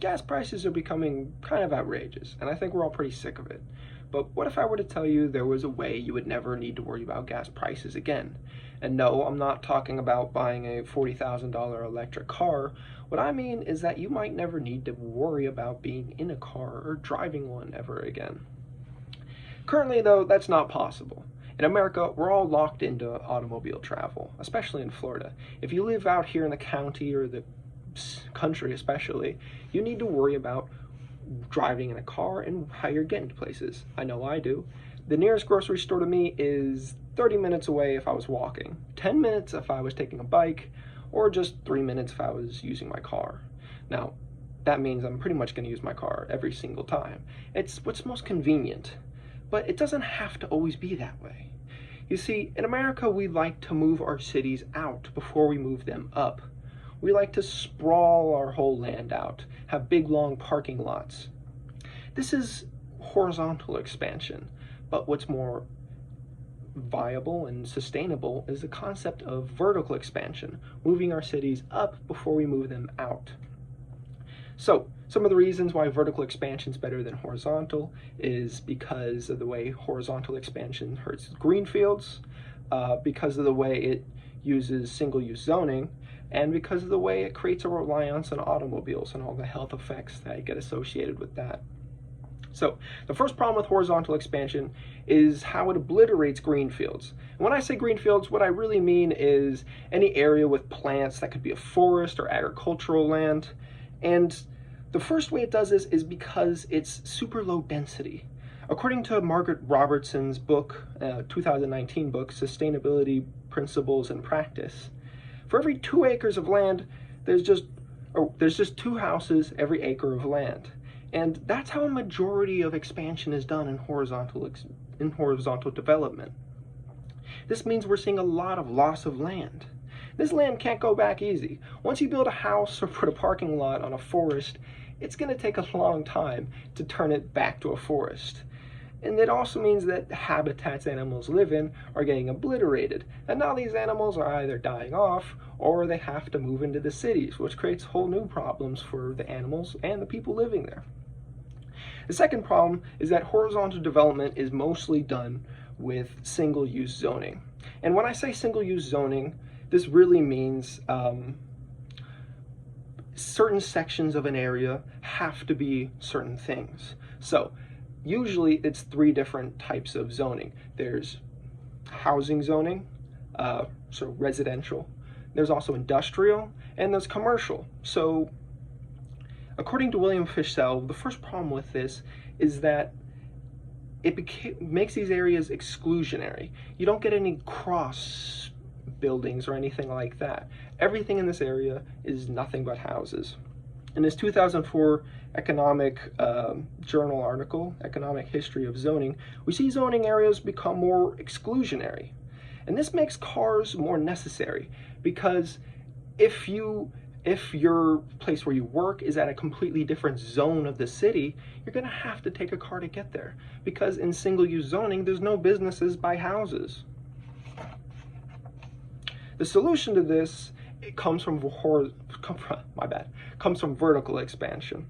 gas prices are becoming kind of outrageous, and I think we're all pretty sick of it. But what if I were to tell you there was a way you would never need to worry about gas prices again? And no, I'm not talking about buying a $40,000 electric car. What I mean is that you might never need to worry about being in a car or driving one ever again. Currently, though, that's not possible. In America, we're all locked into automobile travel, especially in Florida. If you live out here in the county or the country especially, you need to worry about driving in a car and how you're getting to places. I know I do. The nearest grocery store to me is 30 minutes away if I was walking, 10 minutes if I was taking a bike, or just 3 minutes if I was using my car. Now, that means I'm pretty much going to use my car every single time. It's what's most convenient, but it doesn't have to always be that way. You see, in America, we like to move our cities out before we move them up. We like to sprawl our whole land out, have big long parking lots. This is horizontal expansion, but what's more viable and sustainable is the concept of vertical expansion, moving our cities up before we move them out. So, some of the reasons why vertical expansion is better than horizontal is because of the way horizontal expansion hurts greenfields, because of the way it uses single-use zoning, and because of the way it creates a reliance on automobiles and all the health effects that get associated with that. So, the first problem with horizontal expansion is how it obliterates greenfields. And when I say greenfields, what I really mean is any area with plants that could be a forest or agricultural land. And the first way it does this is because it's super low density. According to Margaret Robertson's book, 2019 book, Sustainability Principles and Practice, for every 2 acres of land, there's just 2 houses every acre of land. And that's how a majority of expansion is done in horizontal development. This means we're seeing a lot of loss of land. This land can't go back easy. Once you build a house or put a parking lot on a forest, it's going to take a long time to turn it back to a forest. And it also means that the habitats animals live in are getting obliterated. And now these animals are either dying off or they have to move into the cities, which creates whole new problems for the animals and the people living there. The second problem is that horizontal development is mostly done with single-use zoning. And when I say single-use zoning, this really means certain sections of an area have to be certain things. So usually it's 3 different types of zoning. There's housing zoning, so residential. There's also industrial, and there's commercial. So according to William Fischel, the first problem with this is that it makes these areas exclusionary. You don't get any cross buildings or anything like that. Everything in this area is nothing but houses. In his 2004 economic journal article, Economic History of Zoning, we see zoning areas become more exclusionary. And this makes cars more necessary because if your place where you work is at a completely different zone of the city, you're going to have to take a car to get there. Because in single-use zoning, there's no businesses by houses. The solution to this comes from vertical expansion.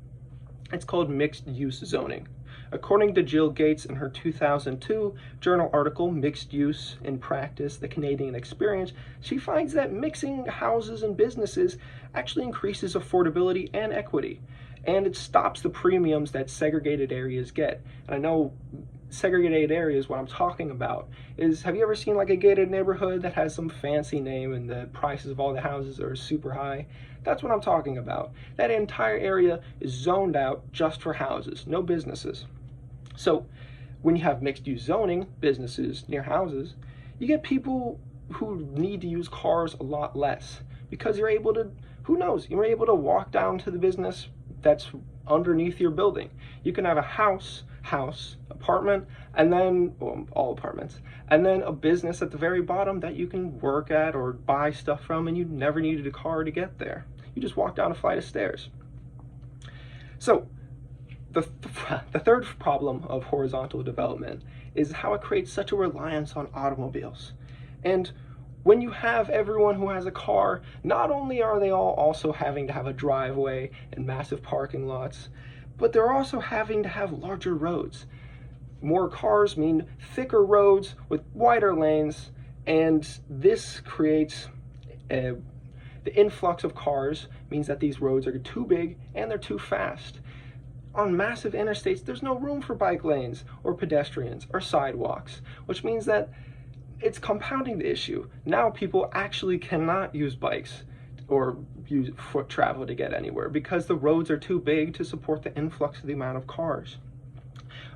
It's called mixed-use zoning. According to Jill Gates in her 2002 journal article, Mixed Use in Practice, The Canadian Experience, she finds that mixing houses and businesses actually increases affordability and equity, and it stops the premiums that segregated areas get. And I know segregated areas, what I'm talking about is, have you ever seen like a gated neighborhood that has some fancy name and the prices of all the houses are super high? That's what I'm talking about. That entire area is zoned out just for houses, no businesses. So when you have mixed-use zoning, businesses near houses, you get people who need to use cars a lot less because you're able to, who knows, you're able to walk down to the business that's underneath your building. You can have a house, apartment, and then, well, all apartments, and then a business at the very bottom that you can work at or buy stuff from, and you never needed a car to get there. You just walk down a flight of stairs. So the third problem of horizontal development is how it creates such a reliance on automobiles. And when you have everyone who has a car, not only are they all also having to have a driveway and massive parking lots, but they're also having to have larger roads. More cars mean thicker roads with wider lanes, and this creates the influx of cars means that these roads are too big and they're too fast. On massive interstates, there's no room for bike lanes or pedestrians or sidewalks, which means that it's compounding the issue. Now people actually cannot use bikes or use foot travel to get anywhere because the roads are too big to support the influx of the amount of cars.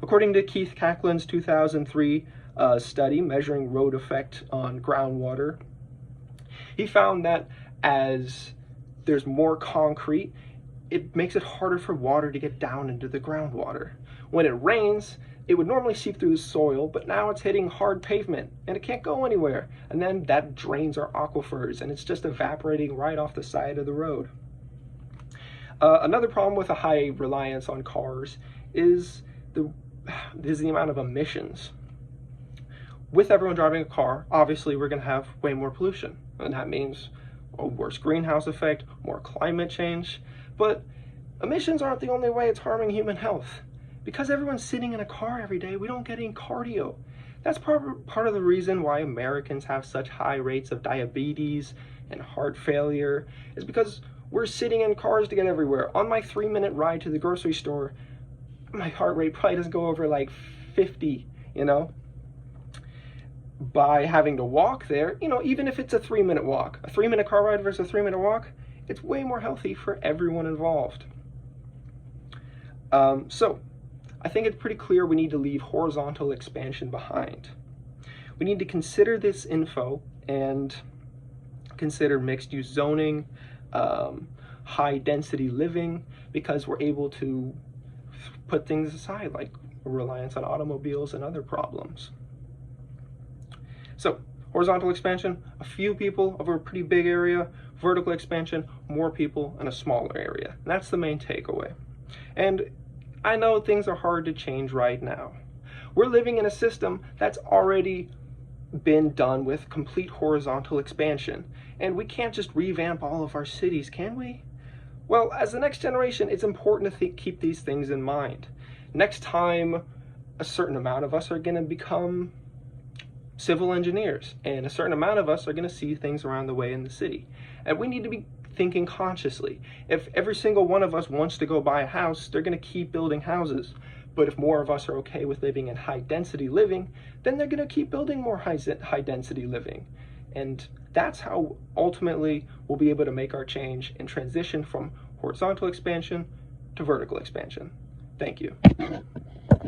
According to Keith Cacklin's 2003 study measuring road effect on groundwater, he found that as there's more concrete, it makes it harder for water to get down into the groundwater. When it rains, it would normally seep through the soil, but now it's hitting hard pavement and it can't go anywhere. And then that drains our aquifers and it's just evaporating right off the side of the road. Another problem with a high reliance on cars is the amount of emissions. With everyone driving a car, obviously we're going to have way more pollution. And that means a worse greenhouse effect, more climate change. But emissions aren't the only way it's harming human health. Because everyone's sitting in a car every day, we don't get any cardio. That's part of the reason why Americans have such high rates of diabetes and heart failure, is because we're sitting in cars to get everywhere. On my 3-minute ride to the grocery store, my heart rate probably doesn't go over like 50, By having to walk there, even if it's a 3-minute walk, a 3-minute car ride versus a 3-minute walk, it's way more healthy for everyone involved. So I think it's pretty clear we need to leave horizontal expansion behind. We need to consider this info and consider mixed-use zoning, high-density living, because we're able to put things aside like reliance on automobiles and other problems. So, horizontal expansion, a few people over a pretty big area. Vertical expansion, more people in a smaller area. And that's the main takeaway. And I know things are hard to change right now. We're living in a system that's already been done with complete horizontal expansion. And we can't just revamp all of our cities, can we? Well, as the next generation, it's important to keep these things in mind. Next time, a certain amount of us are going to become civil engineers, and a certain amount of us are going to see things around the way in the city. And we need to be thinking consciously. If every single one of us wants to go buy a house, they're going to keep building houses. But if more of us are okay with living in high-density living, then they're going to keep building more high-density living. And that's how ultimately we'll be able to make our change and transition from horizontal expansion to vertical expansion. Thank you.